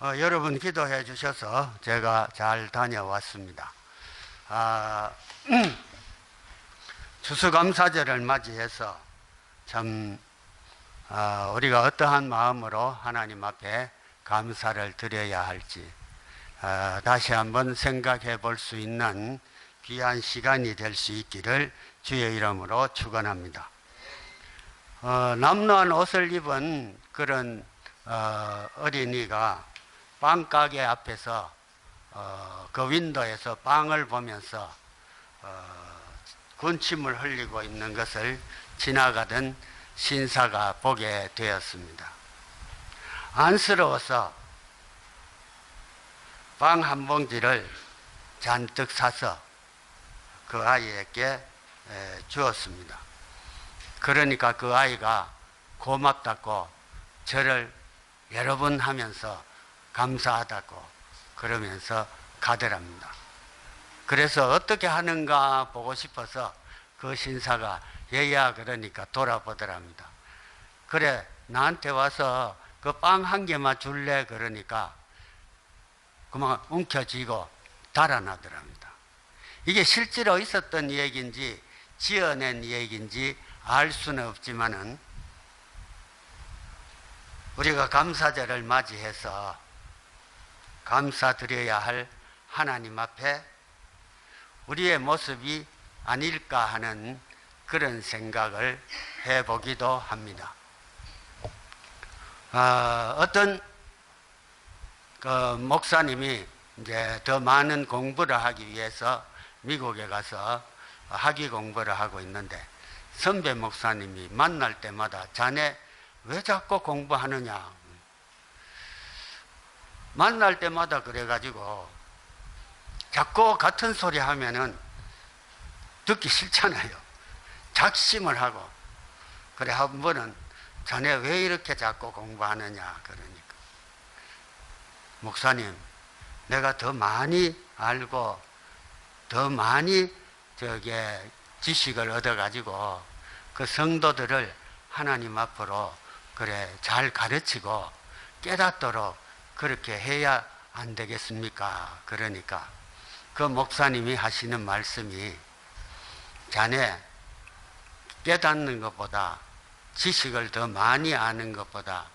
여러분 기도해 주셔서 제가 잘 다녀왔습니다. 추수감사절을 맞이해서 참 우리가 어떠한 마음으로 하나님 앞에 감사를 드려야 할지 다시 한번 생각해 볼 수 있는 귀한 시간이 될 수 있기를 주의 이름으로 축원합니다. 남노한 옷을 입은 그런 어린이가 빵가게 앞에서 그 윈도에서 빵을 보면서 군침을 흘리고 있는 것을 지나가던 신사가 보게 되었습니다. 안쓰러워서 빵 한 봉지를 잔뜩 사서 그 아이에게 주었습니다. 그러니까 그 아이가 고맙다고 절을 여러 번 하면서 감사하다고 그러면서 가더랍니다. 그래서 어떻게 하는가 보고 싶어서 그 신사가 얘야 그러니까 돌아보더랍니다. 그래 나한테 와서 그 빵 한 개만 줄래 그러니까 그만 움켜쥐고 달아나더랍니다. 이게 실제로 있었던 얘기인지 지어낸 얘기인지 알 수는 없지만은 우리가 감사절을 맞이해서 감사드려야 할 하나님 앞에 우리의 모습이 아닐까 하는 그런 생각을 해보기도 합니다. 어떤 그 목사님이 이제 더 많은 공부를 하기 위해서 미국에 가서 학위 공부를 하고 있는데 선배 목사님이 만날 때마다 자네 왜 자꾸 공부하느냐 만날 때마다 그래가지고 자꾸 같은 소리 하면은 듣기 싫잖아요. 작심을 하고 그래 한 번은 자네 왜 이렇게 자꾸 공부하느냐 그러니까 목사님 내가 더 많이 알고 더 많이 지식을 얻어가지고 그 성도들을 하나님 앞으로 그래 잘 가르치고 깨닫도록 그렇게 해야 안 되겠습니까? 그러니까 그 목사님이 하시는 말씀이 자네 깨닫는 것보다 지식을 더 많이 아는 것보다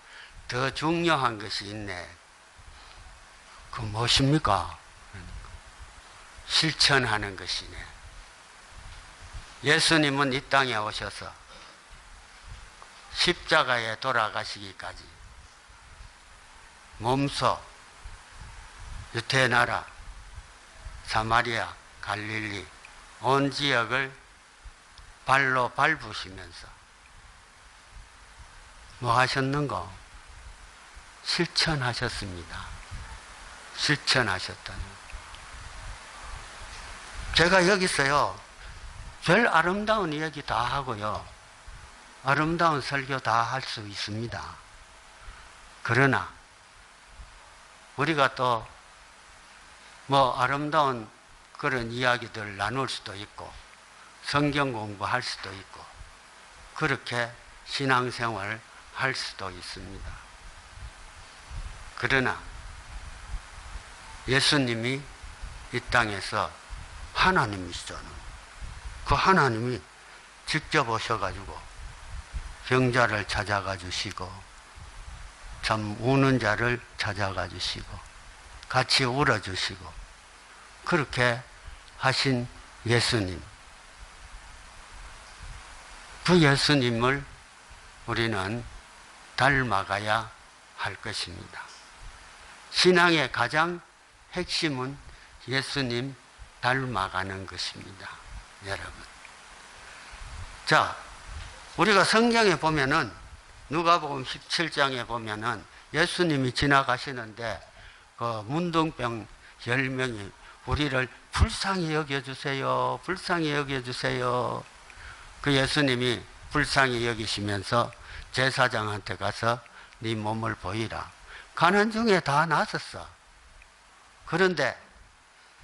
더 중요한 것이 있네. 그 무엇입니까? 실천하는 것이네. 예수님은 이 땅에 오셔서 십자가에 돌아가시기까지 몸소 유대나라, 사마리아, 갈릴리 온 지역을 발로 밟으시면서 뭐 하셨는가? 실천하셨습니다. 실천하셨다는. 제가 여기서요, 별 아름다운 이야기 다 하고요, 아름다운 설교 다 할 수 있습니다. 그러나 우리가 또 뭐 아름다운 그런 이야기들을 나눌 수도 있고 성경 공부할 수도 있고 그렇게 신앙생활을 할 수도 있습니다. 그러나 예수님이 이 땅에서 하나님이시잖아요. 그 하나님이 직접 오셔가지고 병자를 찾아가 주시고 참 우는 자를 찾아가 주시고 같이 울어주시고 그렇게 하신 예수님, 그 예수님을 우리는 닮아가야 할 것입니다. 신앙의 가장 핵심은 예수님 닮아가는 것입니다. 여러분. 자, 우리가 성경에 보면은 누가복음 17장에 보면은 예수님이 지나가시는데 그 문둥병 10명이 우리를 불쌍히 여겨주세요. 불쌍히 여겨주세요. 그 예수님이 불쌍히 여기시면서 제사장한테 가서 네 몸을 보이라. 가는 중에 다 나섰어. 그런데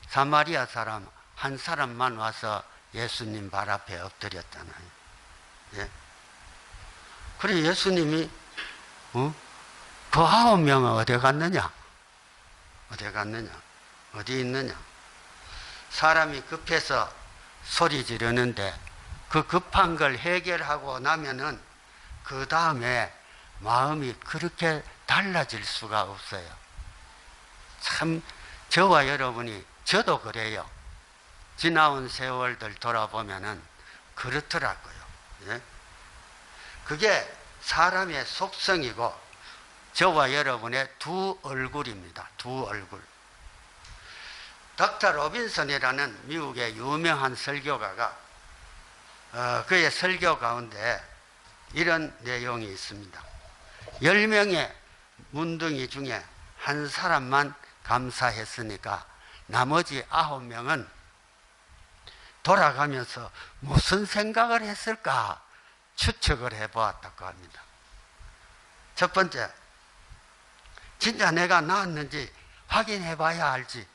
사마리아 사람 한 사람만 와서 예수님 발 앞에 엎드렸잖아요. 예? 그래 예수님이 그 9명은 어디 갔느냐? 어디 갔느냐? 어디 있느냐? 사람이 급해서 소리 지르는데 그 급한 걸 해결하고 나면은 그 다음에 마음이 그렇게 달라질 수가 없어요. 참 저와 여러분이, 저도 그래요. 지나온 세월들 돌아보면은 그렇더라고요. 예? 그게 사람의 속성이고 저와 여러분의 두 얼굴입니다. 두 얼굴. 닥터 로빈슨이라는 미국의 유명한 설교가가 그의 설교 가운데 이런 내용이 있습니다. 10명의 문둥이 중에 한 사람만 감사했으니까 나머지 9명은 돌아가면서 무슨 생각을 했을까 추측을 해보았다고 합니다. 첫 번째, 진짜 내가 나았는지 확인해 봐야 알지,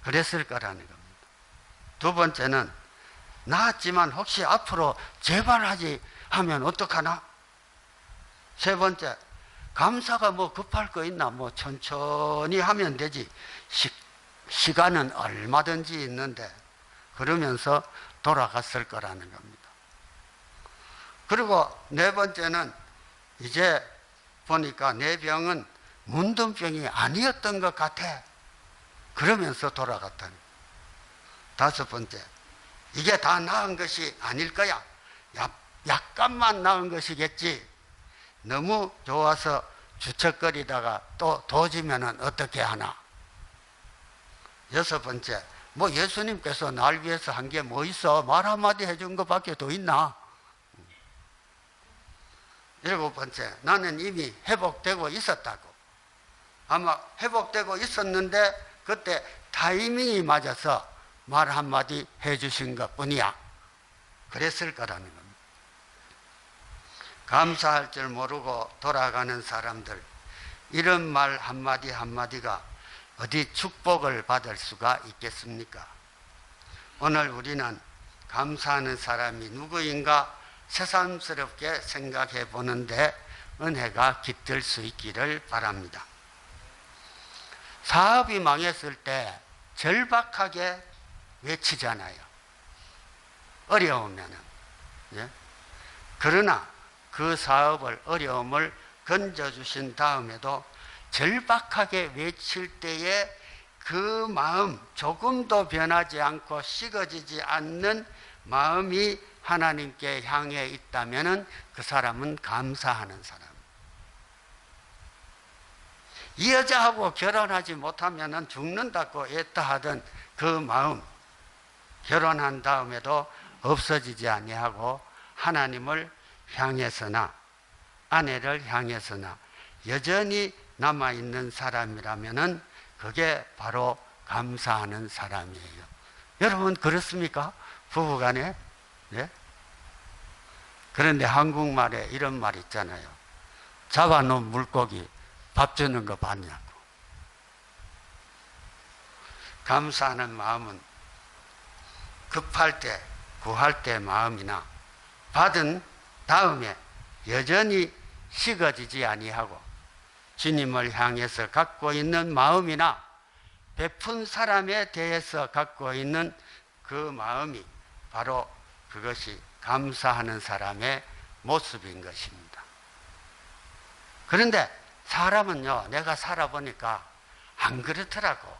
그랬을 거라는 겁니다. 두 번째는, 나았지만 혹시 앞으로 재발하지 하면 어떡하나? 세 번째, 감사가 뭐 급할 거 있나? 뭐 천천히 하면 되지. 시간은 얼마든지 있는데, 그러면서 돌아갔을 거라는 겁니다. 그리고 네 번째는, 이제 보니까 내 병은 문둥병이 아니었던 것 같아. 그러면서 돌아갔다는 거예요. 다섯 번째, 이게 다 나은 것이 아닐 거야. 약간만 나은 것이겠지. 너무 좋아서 주책거리다가 또 도지면은 어떻게 하나. 여섯 번째, 뭐 예수님께서 날 위해서 한 게 뭐 있어? 말 한마디 해준 것밖에 더 있나? 일곱 번째, 나는 이미 회복되고 있었다고. 아마 회복되고 있었는데 그때 타이밍이 맞아서 말 한마디 해주신 것 뿐이야. 그랬을 거라는 겁니다. 감사할 줄 모르고 돌아가는 사람들, 이런 말 한마디 한마디가 어디 축복을 받을 수가 있겠습니까? 오늘 우리는 감사하는 사람이 누구인가 새삼스럽게 생각해 보는데 은혜가 깃들 수 있기를 바랍니다. 사업이 망했을 때 절박하게 외치잖아요. 어려우면은. 예? 그러나 그 사업을, 어려움을 건져주신 다음에도 절박하게 외칠 때에 그 마음, 조금도 변하지 않고 식어지지 않는 마음이 하나님께 향해 있다면 그 사람은 감사하는 사람. 이 여자하고 결혼하지 못하면 죽는다고 애타하던 그 마음, 결혼한 다음에도 없어지지 아니하고 하나님을 향해서나 아내를 향해서나 여전히 남아있는 사람이라면 그게 바로 감사하는 사람이에요. 여러분 그렇습니까? 부부간에? 네? 그런데 한국말에 이런 말 있잖아요. 잡아놓은 물고기 밥 주는 거 봤냐고. 감사하는 마음은 급할 때, 구할 때 마음이나 받은 다음에 여전히 식어지지 아니하고 주님을 향해서 갖고 있는 마음이나 베푼 사람에 대해서 갖고 있는 그 마음이 바로 그것이 감사하는 사람의 모습인 것입니다. 그런데 사람은요, 내가 살아보니까 안 그렇더라고.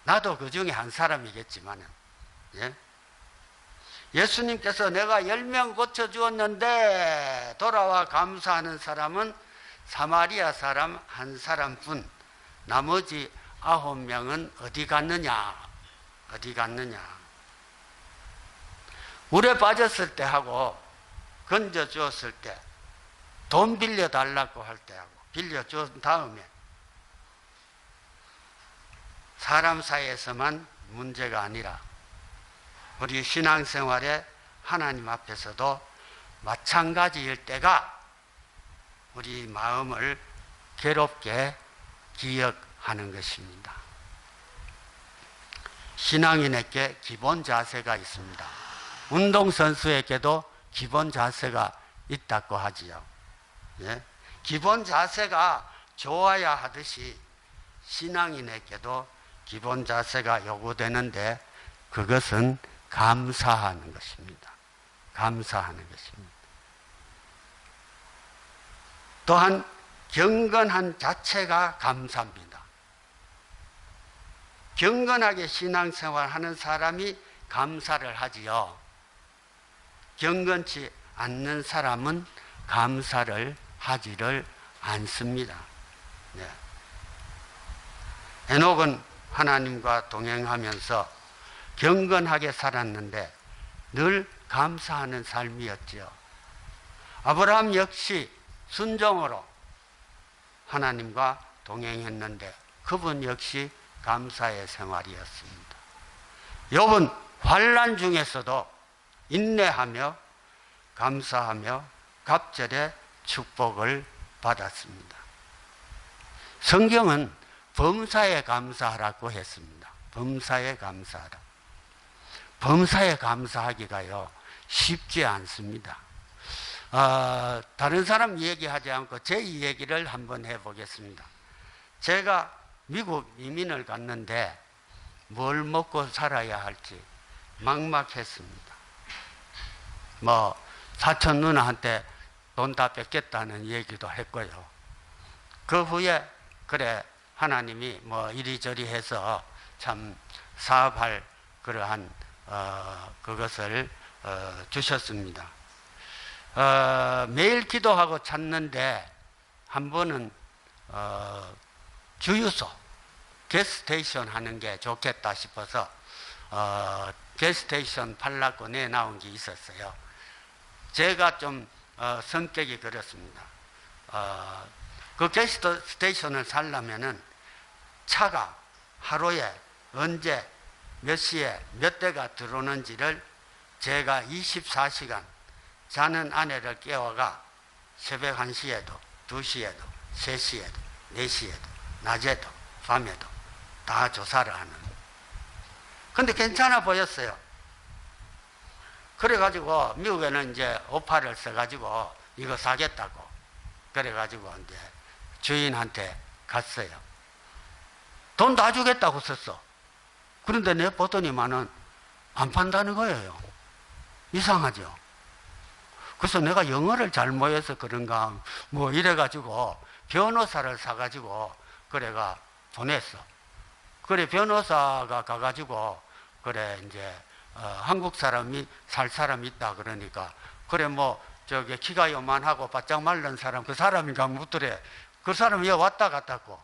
나도 그 중에 한 사람이겠지만은, 예? 예수님께서 내가 10명 고쳐주었는데 돌아와 감사하는 사람은 사마리아 사람 한 사람뿐, 나머지 9명은 어디 갔느냐? 어디 갔느냐? 물에 빠졌을 때 하고 건져 주었을 때 돈 빌려달라고 할 때 하고 빌려준 다음에 사람 사이에서만 문제가 아니라 우리 신앙생활에 하나님 앞에서도 마찬가지일 때가 우리 마음을 괴롭게 기억하는 것입니다. 신앙인에게 기본 자세가 있습니다. 운동선수에게도 기본 자세가 있다고 하지요. 예? 기본 자세가 좋아야 하듯이 신앙인에게도 기본 자세가 요구되는데 그것은 감사하는 것입니다. 감사하는 것입니다. 또한 경건한 자체가 감사입니다. 경건하게 신앙생활하는 사람이 감사를 하지요. 경건치 않는 사람은 감사를 하지를 않습니다. 네. 에녹은 하나님과 동행하면서 경건하게 살았는데 늘 감사하는 삶이었지요. 아브라함 역시 순종으로 하나님과 동행했는데 그분 역시 감사의 생활이었습니다. 욥은 환난 중에서도 인내하며 감사하며 갑절의 축복을 받았습니다. 성경은 범사에 감사하라고 했습니다. 범사에 감사하라. 범사에 감사하기가요 쉽지 않습니다. 다른 사람 얘기하지 않고 제 얘기를 한번 해보겠습니다. 제가 미국 이민을 갔는데 뭘 먹고 살아야 할지 막막했습니다. 사촌 누나한테 돈 다 뺏겼다는 얘기도 했고요. 그 후에 그래 하나님이 이리저리 해서 참 사업할 그러한 그것을 주셨습니다. 매일 기도하고 찾는데 한 번은 주유소 게스테이션 하는 게 좋겠다 싶어서 게스테이션 팔라고 내나온 게 있었어요. 제가 좀 성격이 그렇습니다. 그 게스테이션을 살려면은 차가 하루에 언제 몇 시에 몇 대가 들어오는지를 제가 24시간 자는 아내를 깨워가 새벽 1시에도 2시에도 3시에도 4시에도 낮에도 밤에도 다 조사를 하는. 근데 괜찮아 보였어요. 그래가지고 미국에는 이제 오파를 써가지고 이거 사겠다고 그래가지고 이제 주인한테 갔어요. 돈 다 주겠다고 썼어. 그런데 내 보더니만은 안 판다는 거예요. 이상하죠. 그래서 내가 영어를 잘 못해서 그런가 이래가지고 변호사를 사가지고 그래가 보냈어. 그래 변호사가 가가지고 그래 이제 한국 사람이 살 사람이 있다 그러니까 그래 저기 키가 요만하고 바짝 마른 사람 그 사람인가 묻더래. 그 사람이 여기 왔다 갔다고.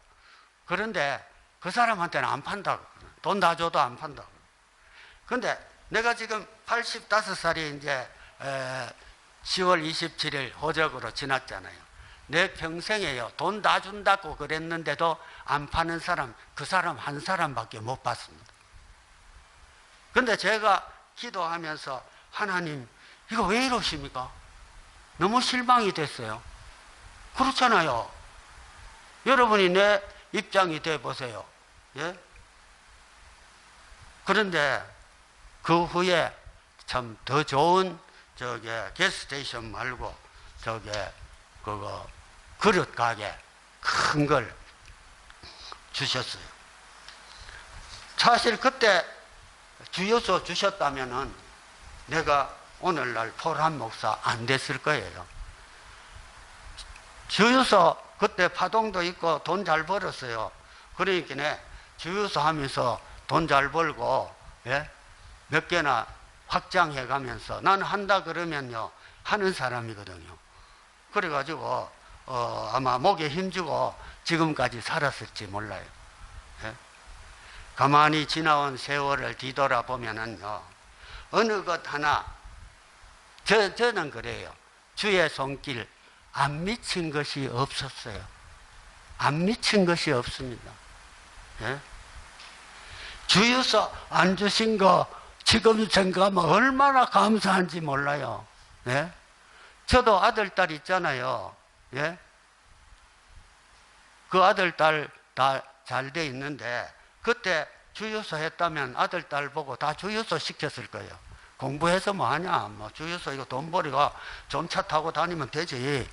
그런데 그 사람한테는 안 판다고. 돈 다 줘도 안 판다고. 근데 내가 지금 85살이 이제 10월 27일 호적으로 지났잖아요. 내 평생에요. 돈 다 준다고 그랬는데도 안 파는 사람, 그 사람 한 사람밖에 못 봤습니다. 근데 제가 기도하면서 하나님, 이거 왜 이러십니까? 너무 실망이 됐어요. 그렇잖아요. 여러분이 내 입장이 돼 보세요. 예? 그런데 그 후에 참 더 좋은 게스테이션 말고 그거 그릇 가게 큰 걸 주셨어요. 사실 그때 주여서 주셨다면은 내가 오늘날 포란 목사 안 됐을 거예요. 주여서 그때 파동도 있고 돈 잘 벌었어요. 그러니까 주여서 하면서 돈 잘 벌고 몇 개나 확장해 가면서 나는 한다 그러면요 하는 사람이거든요. 그래가지고 아마 목에 힘주고 지금까지 살았을지 몰라요. 가만히 지나온 세월을 뒤돌아보면은요 어느 것 하나 저는 그래요. 주의 손길 안 미친 것이 없었어요. 안 미친 것이 없습니다. 주여서 안 주신 거 지금 생각하면 얼마나 감사한지 몰라요. 저도 아들, 딸 있잖아요. 그 아들, 딸 다 잘 돼 있는데 그때 주유소 했다면 아들, 딸 보고 다 주유소 시켰을 거예요. 공부해서 뭐하냐. 주유소 이거 돈 벌이가 좋은 차 타고 다니면 되지.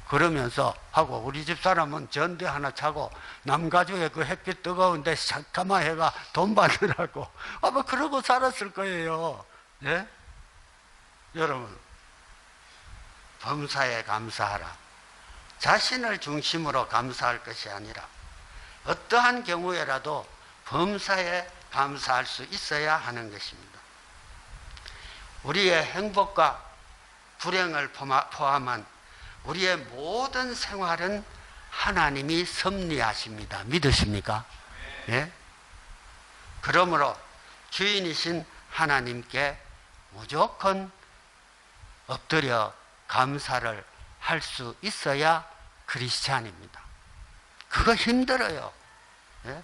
그러면서 하고, 우리 집 사람은 전대 하나 차고 남가주에 그 햇빛 뜨거운데 잠깐만 해가 돈 받으라고 아마 그러고 살았을 거예요. 예? 여러분, 범사에 감사하라. 자신을 중심으로 감사할 것이 아니라 어떠한 경우에라도 범사에 감사할 수 있어야 하는 것입니다. 우리의 행복과 불행을 포함한 우리의 모든 생활은 하나님이 섭리하십니다. 믿으십니까? 예? 그러므로 주인이신 하나님께 무조건 엎드려 감사를 할 수 있어야 크리스찬입니다. 그거 힘들어요. 예?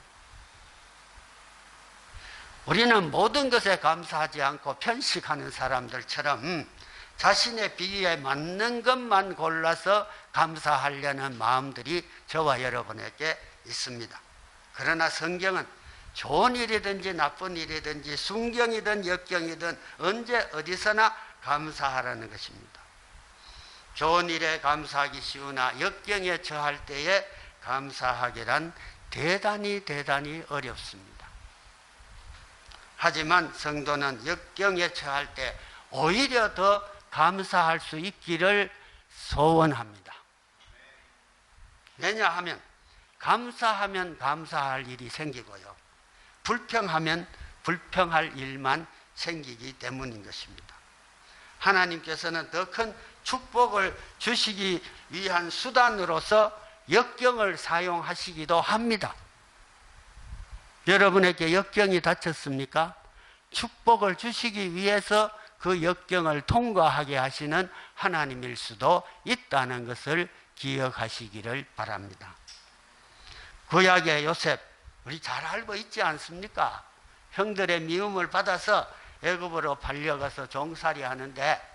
우리는 모든 것에 감사하지 않고 편식하는 사람들처럼 자신의 비위에 맞는 것만 골라서 감사하려는 마음들이 저와 여러분에게 있습니다. 그러나 성경은 좋은 일이든지 나쁜 일이든지 순경이든 역경이든 언제 어디서나 감사하라는 것입니다. 좋은 일에 감사하기 쉬우나 역경에 처할 때에 감사하기란 대단히 어렵습니다. 하지만 성도는 역경에 처할 때 오히려 더 감사할 수 있기를 소원합니다. 왜냐하면 감사하면 감사할 일이 생기고요, 불평하면 불평할 일만 생기기 때문인 것입니다. 하나님께서는 더 큰 축복을 주시기 위한 수단으로서 역경을 사용하시기도 합니다. 여러분에게 역경이 닥쳤습니까? 축복을 주시기 위해서 그 역경을 통과하게 하시는 하나님일 수도 있다는 것을 기억하시기를 바랍니다. 구약의 요셉, 우리 잘 알고 있지 않습니까? 형들의 미움을 받아서 애굽으로 팔려가서 종살이 하는데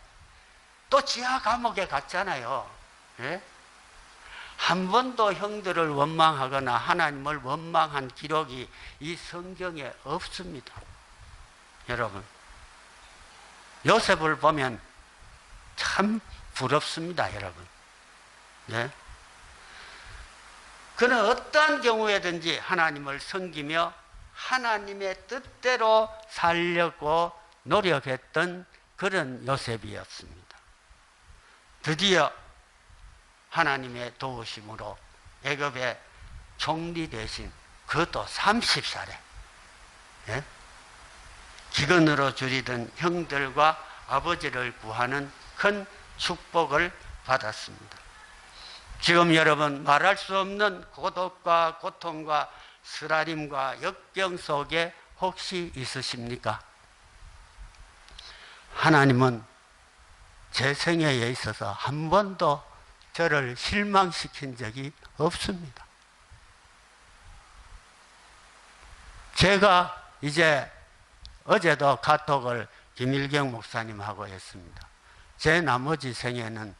또 지하 감옥에 갔잖아요. 예? 한 번도 형들을 원망하거나 하나님을 원망한 기록이 이 성경에 없습니다. 여러분, 요셉을 보면 참 부럽습니다, 여러분. 예? 그는 어떠한 경우에든지 하나님을 섬기며 하나님의 뜻대로 살려고 노력했던 그런 요셉이었습니다. 드디어 하나님의 도우심으로 애굽의 총리 대신, 그것도 30살에 예? 기근으로 줄이던 형들과 아버지를 구하는 큰 축복을 받았습니다. 지금 여러분, 말할 수 없는 고독과 고통과 쓰라림과 역경 속에 혹시 있으십니까? 하나님은 제 생애에 있어서 한 번도 저를 실망시킨 적이 없습니다. 제가 이제 어제도 카톡을 김일경 목사님하고 했습니다. 제 나머지 생애는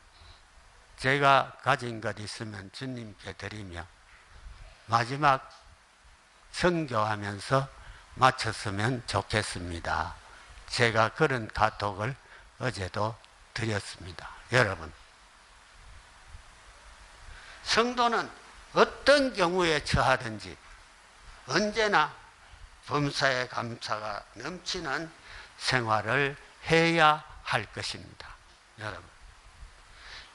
제가 가진 것 있으면 주님께 드리며 마지막 선교하면서 마쳤으면 좋겠습니다. 제가 그런 카톡을 어제도 드렸습니다. 여러분, 성도는 어떤 경우에 처하든지 언제나 범사에 감사가 넘치는 생활을 해야 할 것입니다. 여러분,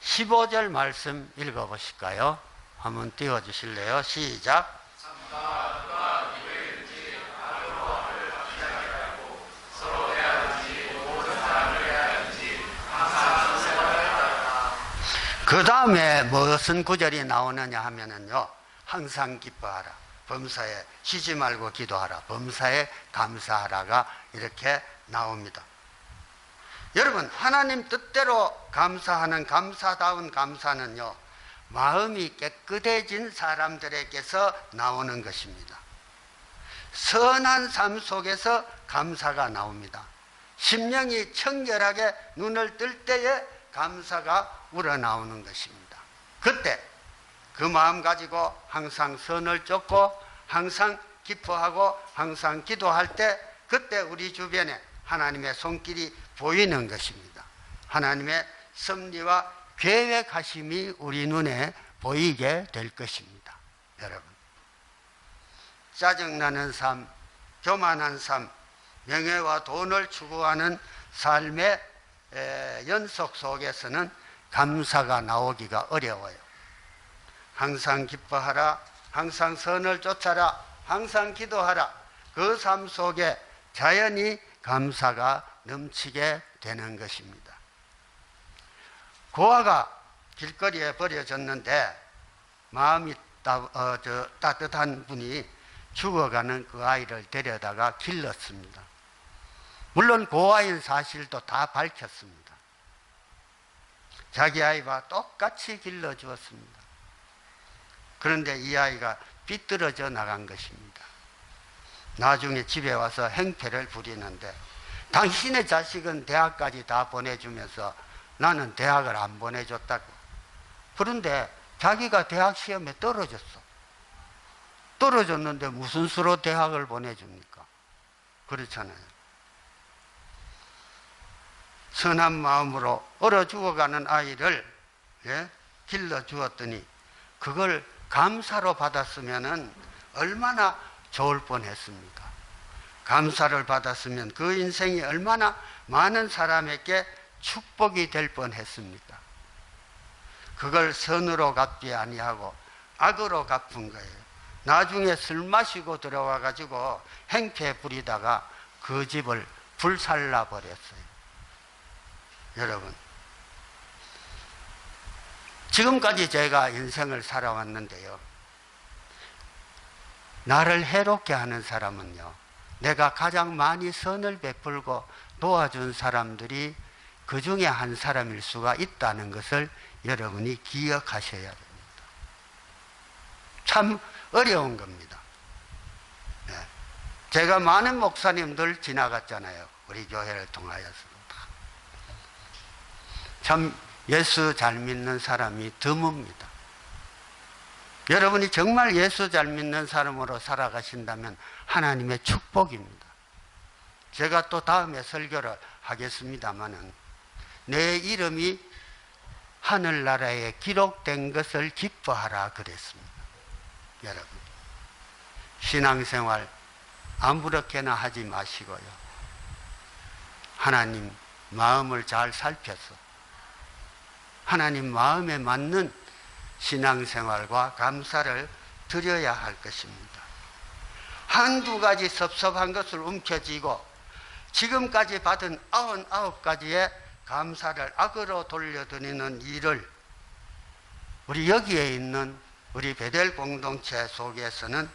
15절 말씀 읽어보실까요? 한번 띄워주실래요? 시작. 그 다음에 무슨 구절이 나오느냐 하면은요, 항상 기뻐하라, 범사에 쉬지 말고 기도하라, 범사에 감사하라가 이렇게 나옵니다. 여러분, 하나님 뜻대로 감사하는 감사다운 감사는요, 마음이 깨끗해진 사람들에게서 나오는 것입니다. 선한 삶 속에서 감사가 나옵니다. 심령이 청결하게 눈을 뜰 때에 감사가 우러나오는 것입니다. 그때 그 마음 가지고 항상 선을 쫓고 항상 기뻐하고 항상 기도할 때, 그때 우리 주변에 하나님의 손길이 보이는 것입니다. 하나님의 섭리와 계획하심이 우리 눈에 보이게 될 것입니다. 여러분, 짜증나는 삶, 교만한 삶, 명예와 돈을 추구하는 삶의 연속 속에서는 감사가 나오기가 어려워요. 항상 기뻐하라, 항상 선을 쫓아라, 항상 기도하라. 그 삶 속에 자연히 감사가 넘치게 되는 것입니다. 고아가 길거리에 버려졌는데 마음이 따뜻한 분이 죽어가는 그 아이를 데려다가 길렀습니다. 물론 고아인 사실도 다 밝혔습니다. 자기 아이와 똑같이 길러주었습니다. 그런데 이 아이가 삐뚤어져 나간 것입니다. 나중에 집에 와서 행패를 부리는데 당신의 자식은 대학까지 다 보내주면서 나는 대학을 안 보내줬다고. 그런데 자기가 대학 시험에 떨어졌어. 떨어졌는데 무슨 수로 대학을 보내줍니까? 그렇잖아요. 선한 마음으로 얼어 죽어가는 아이를 길러주었더니 그걸 감사로 받았으면 얼마나 좋을 뻔했습니까? 감사를 받았으면 그 인생이 얼마나 많은 사람에게 축복이 될 뻔했습니까? 그걸 선으로 갚지 아니하고 악으로 갚은 거예요. 나중에 술 마시고 들어와 가지고 행패 부리다가 그 집을 불살라 버렸어요. 여러분, 지금까지 제가 인생을 살아왔는데요, 나를 해롭게 하는 사람은요, 내가 가장 많이 선을 베풀고 도와준 사람들이 그 중에 한 사람일 수가 있다는 것을 여러분이 기억하셔야 됩니다. 참 어려운 겁니다. 네. 제가 많은 목사님들 지나갔잖아요. 우리 교회를 통하여서. 참 예수 잘 믿는 사람이 드뭅니다. 여러분이 정말 예수 잘 믿는 사람으로 살아가신다면 하나님의 축복입니다. 제가 또 다음에 설교를 하겠습니다마는 내 이름이 하늘나라에 기록된 것을 기뻐하라 그랬습니다. 여러분, 신앙생활 아무렇게나 하지 마시고요, 하나님 마음을 잘 살펴서 하나님 마음에 맞는 신앙생활과 감사를 드려야 할 것입니다. 한두 가지 섭섭한 것을 움켜쥐고 지금까지 받은 99가지의 감사를 악으로 돌려드리는 일을 우리 여기에 있는 우리 베델 공동체 속에서는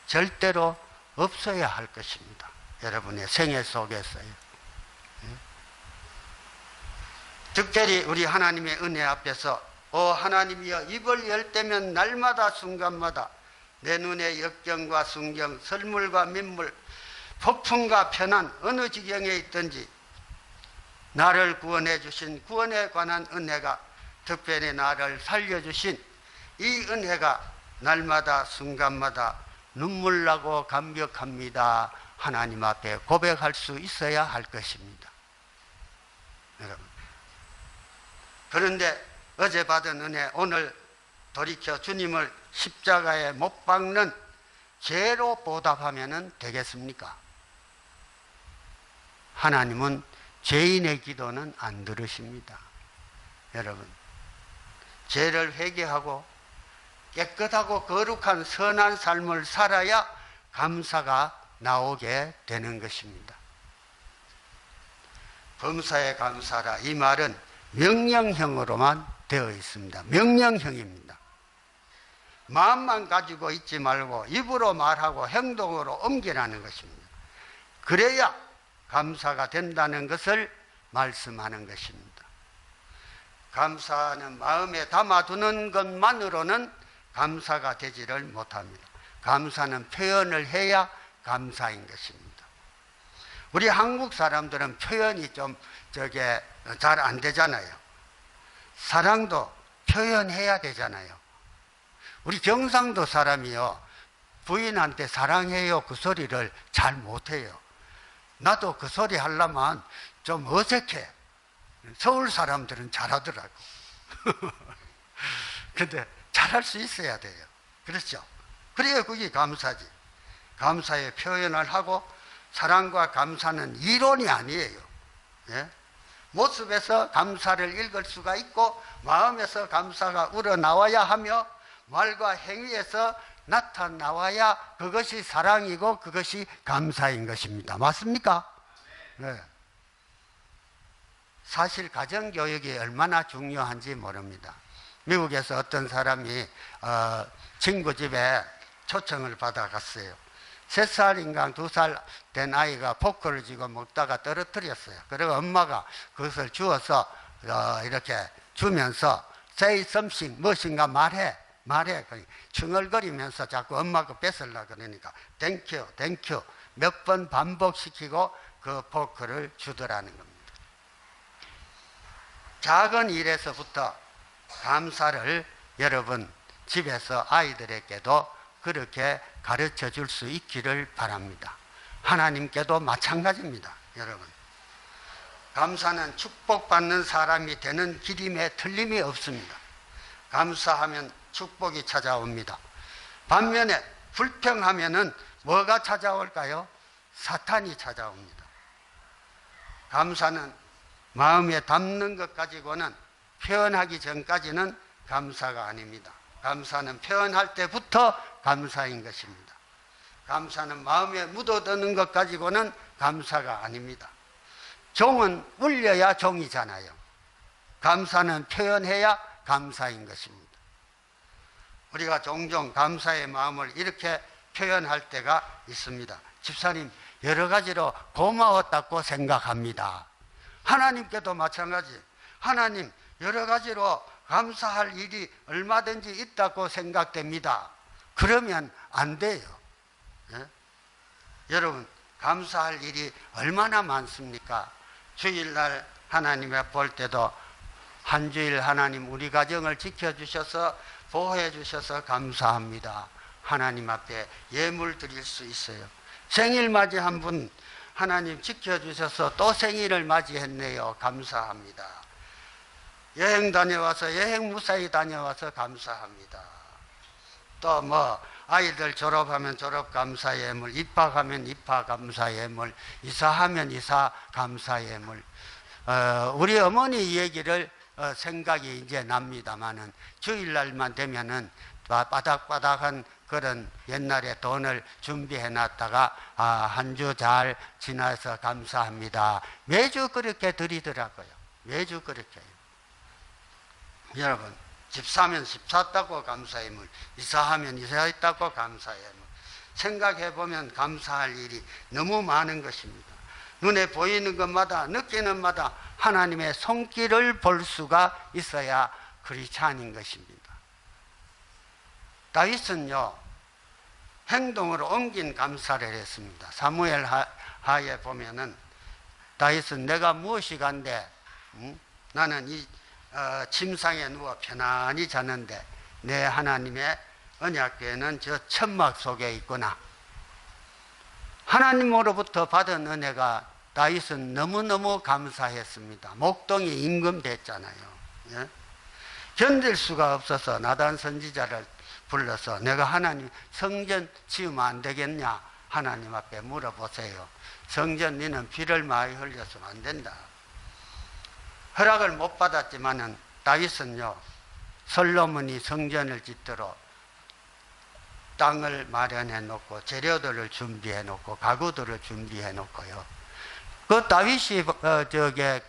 절대로 없어야 할 것입니다. 여러분의 생애 속에서요. 특별히 우리 하나님의 은혜 앞에서 하나님이여, 입을 열 때면 날마다 순간마다 내 눈에 역경과 순경, 설물과 민물, 폭풍과 편안 어느 지경에 있든지 나를 구원해 주신 구원에 관한 은혜가, 특별히 나를 살려주신 이 은혜가 날마다 순간마다 눈물 나고 감격합니다. 하나님 앞에 고백할 수 있어야 할 것입니다. 여러분, 그런데 어제 받은 은혜, 오늘 돌이켜 주님을 십자가에 못 박는 죄로 보답하면 되겠습니까? 하나님은 죄인의 기도는 안 들으십니다. 여러분, 죄를 회개하고 깨끗하고 거룩한 선한 삶을 살아야 감사가 나오게 되는 것입니다. 범사에 감사라, 이 말은 명령형으로만 되어 있습니다. 명령형입니다. 마음만 가지고 있지 말고 입으로 말하고 행동으로 옮기라는 것입니다. 그래야 감사가 된다는 것을 말씀하는 것입니다. 감사는 마음에 담아두는 것만으로는 감사가 되지를 못합니다. 감사는 표현을 해야 감사인 것입니다. 우리 한국 사람들은 표현이 좀 잘 안 되잖아요. 사랑도 표현해야 되잖아요. 우리 경상도 사람이요, 부인한테 사랑해요 그 소리를 잘 못해요. 나도 그 소리 하려면 좀 어색해. 서울 사람들은 잘하더라고. 근데 잘할 수 있어야 돼요. 그렇죠? 그래야 그게 감사지. 감사의 표현을 하고, 사랑과 감사는 이론이 아니에요. 예? 모습에서 감사를 읽을 수가 있고, 마음에서 감사가 우러나와야 하며, 말과 행위에서 나타나와야 그것이 사랑이고 그것이 감사인 것입니다. 맞습니까? 네. 사실 가정교육이 얼마나 중요한지 모릅니다. 미국에서 어떤 사람이 친구 집에 초청을 받아갔어요. 3살인가 2살 된 아이가 포크를 쥐고 먹다가 떨어뜨렸어요. 그리고 엄마가 그것을 주어서 이렇게 주면서 say something, 무엇인가 말해. 중얼거리면서 자꾸 엄마가 뺏으려고 그러니까 thank you 몇 번 반복시키고 그 포크를 주더라는 겁니다. 작은 일에서부터 감사를 여러분 집에서 아이들에게도 그렇게 가르쳐 줄 수 있기를 바랍니다. 하나님께도 마찬가지입니다. 여러분, 감사는 축복받는 사람이 되는 길임에 틀림이 없습니다. 감사하면 축복이 찾아옵니다. 반면에 불평하면은 뭐가 찾아올까요? 사탄이 찾아옵니다. 감사는 마음에 담는 것 가지고는, 표현하기 전까지는 감사가 아닙니다. 감사는 표현할 때부터 감사인 것입니다. 감사는 마음에 묻어드는 것 가지고는 감사가 아닙니다. 종은 울려야 종이잖아요. 감사는 표현해야 감사인 것입니다. 우리가 종종 감사의 마음을 이렇게 표현할 때가 있습니다. 집사님, 여러 가지로 고마웠다고 생각합니다. 하나님께도 마찬가지. 하나님, 여러 가지로 감사할 일이 얼마든지 있다고 생각됩니다. 그러면 안 돼요. 예? 여러분, 감사할 일이 얼마나 많습니까? 주일날 하나님의 볼 때도 한 주일 하나님 우리 가정을 지켜주셔서 보호해 주셔서 감사합니다. 하나님 앞에 예물 드릴 수 있어요. 생일 맞이한 분 하나님 지켜주셔서 또 생일을 맞이했네요. 감사합니다. 여행 다녀와서 여행 무사히 다녀와서 감사합니다. 또 뭐 아이들 졸업하면 졸업 감사 예물, 입학하면 입학 감사 예물, 이사하면 이사 감사 예물. 우리 어머니 이 얘기를 생각이 이제 납니다만은 주일날만 되면은 바닥바닥한 그런 옛날에 돈을 준비해 놨다가 한 주 잘 지나서 감사합니다. 매주 그렇게 드리더라고요. 매주 그렇게. 여러분, 집 사면 집 샀다고 감사예물, 이사하면 이사했다고 감사예물. 생각해 보면 감사할 일이 너무 많은 것입니다. 눈에 보이는 것마다 느끼는 마다 하나님의 손길을 볼 수가 있어야 크리스찬인 것입니다. 다윗은요, 행동으로 옮긴 감사를 했습니다. 사무엘 하에 보면은 다윗은 내가 무엇이 간데 나는 이 침상에 누워 편안히 자는데 내 하나님의 언약궤는 저 천막 속에 있구나. 하나님으로부터 받은 은혜가 다윗은 너무너무 감사했습니다. 목동이 임금됐잖아요. 예? 견딜 수가 없어서 나단 선지자를 불러서 내가 하나님 성전 지으면 안 되겠냐? 하나님 앞에 물어보세요. 성전 니는 피를 많이 흘려서는 안 된다. 허락을 못 받았지만은 다윗은요, 솔로몬이 성전을 짓도록 땅을 마련해 놓고 재료들을 준비해 놓고 가구들을 준비해 놓고요. 그 다윗이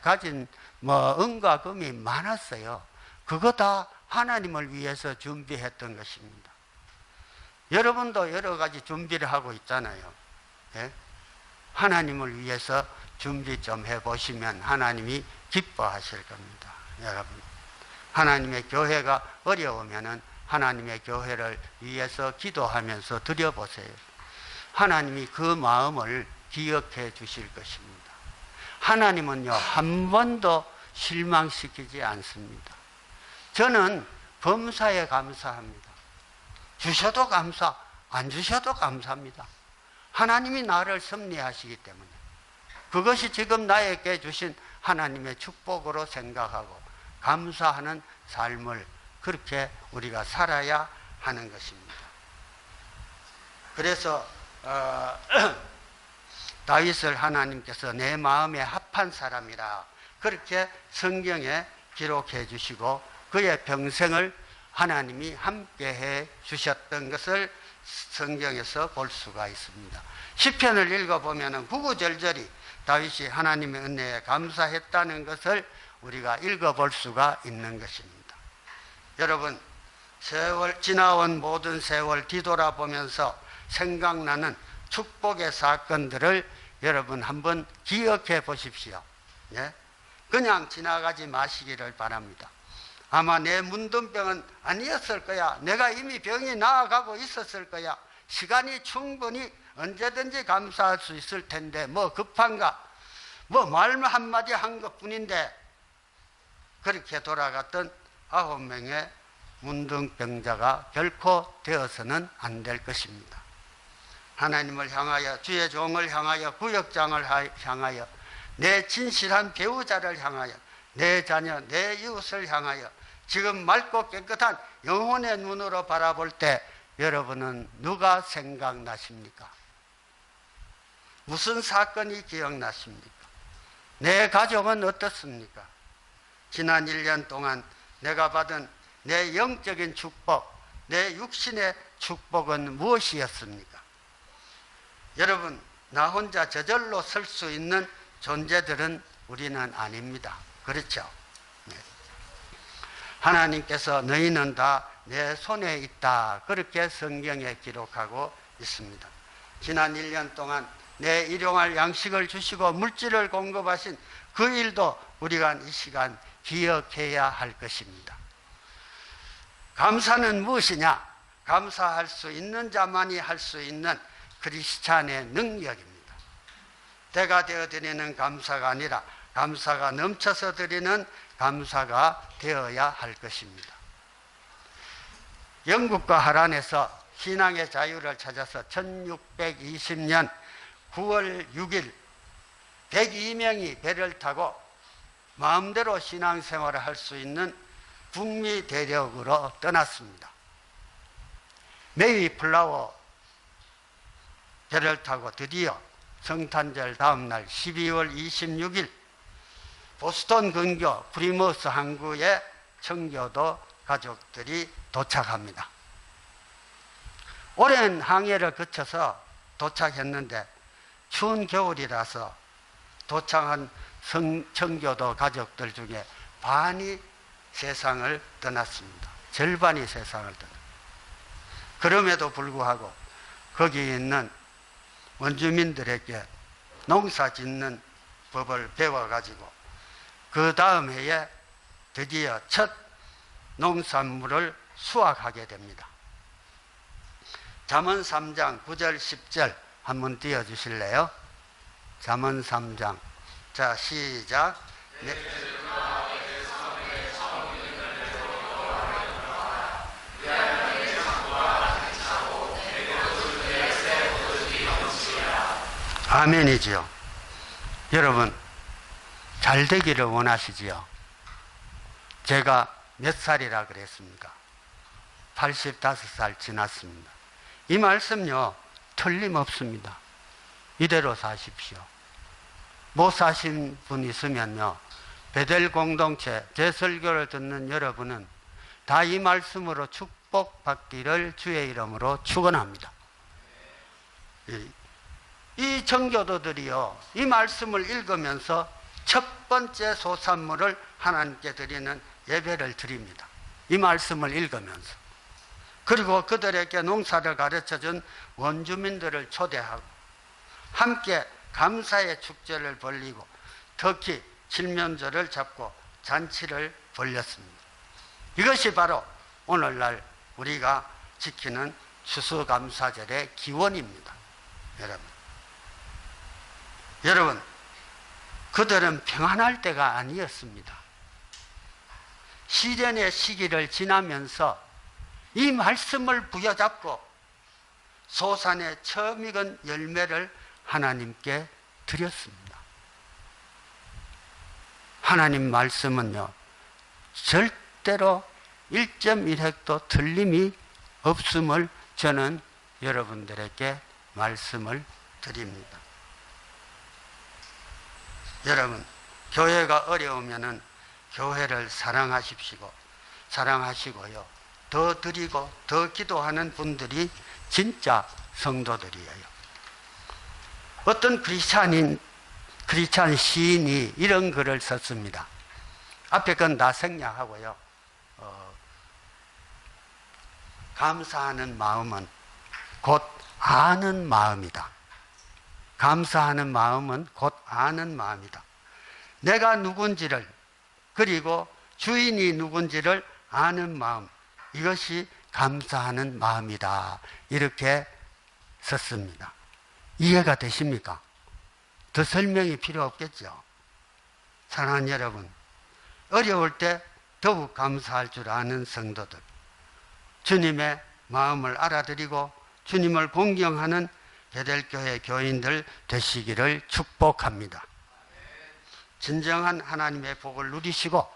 가진 은과 금이 많았어요. 그거 다 하나님을 위해서 준비했던 것입니다. 여러분도 여러 가지 준비를 하고 있잖아요. 예? 하나님을 위해서 준비 좀 해보시면 하나님이 기뻐하실 겁니다. 여러분, 하나님의 교회가 어려우면은 하나님의 교회를 위해서 기도하면서 드려보세요. 하나님이 그 마음을 기억해 주실 것입니다. 하나님은요, 한 번도 실망시키지 않습니다. 저는 범사에 감사합니다. 주셔도 감사, 안 주셔도 감사합니다. 하나님이 나를 섭리하시기 때문에 그것이 지금 나에게 주신 하나님의 축복으로 생각하고 감사하는 삶을 그렇게 우리가 살아야 하는 것입니다. 그래서 다윗을 하나님께서 내 마음에 합한 사람이라 그렇게 성경에 기록해 주시고 그의 평생을 하나님이 함께해 주셨던 것을 성경에서 볼 수가 있습니다. 시편을 읽어보면 구구절절히 다윗이 하나님의 은혜에 감사했다는 것을 우리가 읽어볼 수가 있는 것입니다. 여러분, 지나온 모든 세월 뒤돌아보면서 생각나는 축복의 사건들을 여러분 한번 기억해 보십시오. 예? 그냥 지나가지 마시기를 바랍니다. 아마 내 문둥병은 아니었을 거야. 내가 이미 병이 나아가고 있었을 거야. 시간이 충분히 언제든지 감사할 수 있을 텐데 뭐 급한가? 뭐 말 한마디 한 것뿐인데 그렇게 돌아갔던 9명의 문둥병자가 결코 되어서는 안 될 것입니다. 하나님을 향하여, 주의 종을 향하여, 구역장을 향하여, 내 진실한 배우자를 향하여, 내 자녀, 내 이웃을 향하여 지금 맑고 깨끗한 영혼의 눈으로 바라볼 때 여러분은 누가 생각나십니까? 무슨 사건이 기억나십니까? 내 가족은 어떻습니까? 지난 1년 동안 내가 받은 내 영적인 축복, 내 육신의 축복은 무엇이었습니까? 여러분, 나 혼자 저절로 설 수 있는 존재들은 우리는 아닙니다. 그렇죠? 네. 하나님께서 너희는 다 내 손에 있다. 그렇게 성경에 기록하고 있습니다. 지난 1년 동안 내 일용할 양식을 주시고 물질을 공급하신 그 일도 우리가 이 시간 기억해야 할 것입니다. 감사는 무엇이냐? 감사할 수 있는 자만이 할 수 있는 크리스찬의 능력입니다. 때가 되어 드리는 감사가 아니라 감사가 넘쳐서 드리는 감사가 되어야 할 것입니다. 영국과 하란에서 신앙의 자유를 찾아서 1620년 9월 6일 102명이 배를 타고 마음대로 신앙생활을 할 수 있는 북미 대륙으로 떠났습니다. 메이플라워 배를 타고 드디어 성탄절 다음날 12월 26일 보스턴 근교 프리머스 항구에 청교도 가족들이 도착합니다. 오랜 항해를 거쳐서 도착했는데 추운 겨울이라서 도착한 청교도 가족들 중에 반이 세상을 떠났습니다. 절반이 세상을 떠났습니다. 그럼에도 불구하고 거기 있는 원주민들에게 농사 짓는 법을 배워가지고 그 다음 해에 드디어 첫 농산물을 수확하게 됩니다. 잠언 3장 9절 10절 한번 띄워주실래요? 잠언 3장. 자, 시작. 네. 아멘이지요. 여러분, 잘 되기를 원하시지요? 제가 몇 살이라 그랬습니까? 85살 지났습니다. 이 말씀요, 틀림없습니다. 이대로 사십시오. 못 사신 분 있으면요, 베델 공동체, 제 설교를 듣는 여러분은 다 이 말씀으로 축복받기를 주의 이름으로 축원합니다. 이 청교도들이요, 이 말씀을 읽으면서 첫 번째 소산물을 하나님께 드리는 예배를 드립니다. 이 말씀을 읽으면서. 그리고 그들에게 농사를 가르쳐준 원주민들을 초대하고 함께 감사의 축제를 벌이고 특히 칠면조를 잡고 잔치를 벌였습니다. 이것이 바로 오늘날 우리가 지키는 추수감사절의 기원입니다. 여러분, 그들은 평안할 때가 아니었습니다. 시련의 시기를 지나면서 이 말씀을 부여잡고 소산의 처음 익은 열매를 하나님께 드렸습니다. 하나님 말씀은요, 절대로 1.1획도 틀림이 없음을 저는 여러분들에게 말씀을 드립니다. 여러분, 교회가 어려우면은 교회를 사랑하시고요. 더 드리고 더 기도하는 분들이 진짜 성도들이에요. 어떤 크리스찬 시인이 이런 글을 썼습니다. 앞에 건 다 생략하고요. 감사하는 마음은 곧 아는 마음이다. 감사하는 마음은 곧 아는 마음이다. 내가 누군지를, 그리고 주인이 누군지를 아는 마음, 이것이 감사하는 마음이다. 이렇게 썼습니다. 이해가 되십니까? 더 설명이 필요 없겠죠. 사랑하는 여러분, 어려울 때 더욱 감사할 줄 아는 성도들, 주님의 마음을 알아들이고 주님을 공경하는 베델교회 교인들 되시기를 축복합니다. 진정한 하나님의 복을 누리시고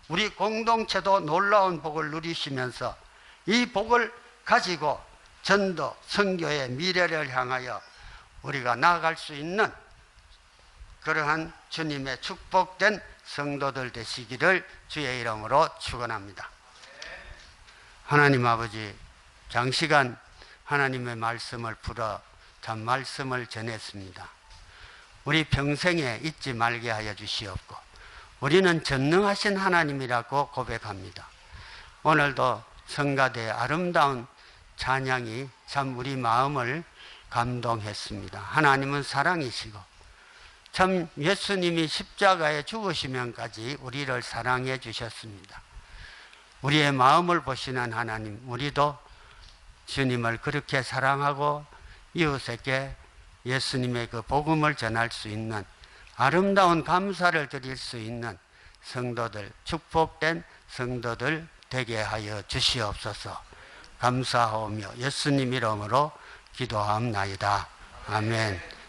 우리 공동체도 놀라운 복을 누리시면서 이 복을 가지고 전도, 선교의 미래를 향하여 우리가 나아갈 수 있는 그러한 주님의 축복된 성도들 되시기를 주의 이름으로 축원합니다. 하나님 아버지, 장시간 하나님의 말씀을 풀어 참 말씀을 전했습니다. 우리 평생에 잊지 말게 하여 주시옵고 우리는 전능하신 하나님이라고 고백합니다. 오늘도 성가대의 아름다운 찬양이 참 우리 마음을 감동했습니다. 하나님은 사랑이시고 참 예수님이 십자가에 죽으시면까지 우리를 사랑해 주셨습니다. 우리의 마음을 보시는 하나님, 우리도 주님을 그렇게 사랑하고 이웃에게 예수님의 그 복음을 전할 수 있는 아름다운 감사를 드릴 수 있는 성도들, 축복된 성도들 되게 하여 주시옵소서. 감사하오며 예수님 이름으로 기도하옵나이다. 아멘.